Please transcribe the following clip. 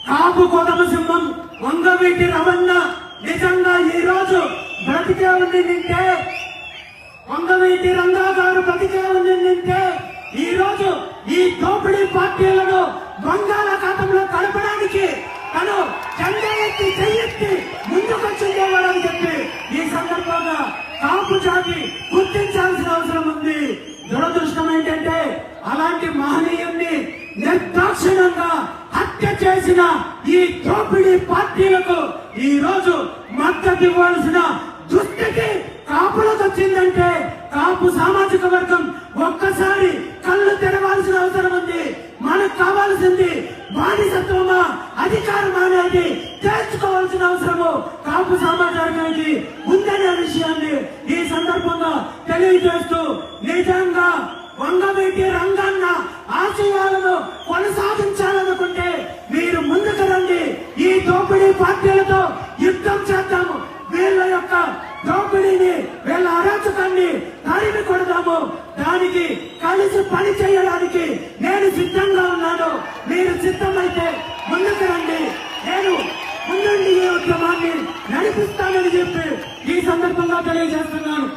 కాపు కొదమ సింహం వంగవీటి రమణ నిజంగా ఈ రోజు బ్రతికే ఉంది నింటే, వంగవీటి రంగా గారు బ్రతికే ఉంది నింటే ఈ రోజు ఈ దోపిడీ పార్టీలను బంగాళాఖాతంలో కలపడానికి తను జెండా ఎత్తి చెయ్యెత్తి ముందుకొచ్చిందేవాడని చెప్పి ఈ సందర్భంగా కాపు జాతి గుర్తించాల్సిన అవసరం ఉంది. దురదృష్టం ఏంటంటే అలాంటి మహనీయుల్ని నిర్దాక్షిణ్యంగా హత్య చేసిన ఈ దోపిడీ పార్టీలకు ఈ రోజు మద్దతు ఇవ్వాల్సిన దుస్థితి కాపులకు వచ్చిందంటే కాపు సామాజిక వర్గం ఒక్కసారి కళ్ళు తెరవాల్సిన అవసరం ఉంది. మనకు కావాల్సింది బానిసత్వమా అధికారమా అనేది తెలుసుకోవాల్సిన అవసరము కాపు సమాజానికి ఉందనే విషయాన్ని ఈ సందర్భంగా తెలియజేస్తూ, నిజంగా వంగవీటి రంగన్న ఆశయాలను కొనసాగించాలనుకుంటే మీరు ముందుకు రండి. ఈ దోపిడీ పార్టీలతో యుద్ధం చేద్దాము. వీళ్ళ యొక్క దోపిడీని, వీళ్ళ అరాచకాన్ని తరిమి కొడదాము. దానికి కలిసి పని చేయడానికి నేను సిద్ధంగా ఉన్నాను. మీరు సిద్ధమైతే ముందుకు రండి. నేను ముందుండి ఈ ఉద్యమాన్ని నడిపిస్తానని చెప్పి ఈ సందర్భంగా తెలియజేస్తున్నాను.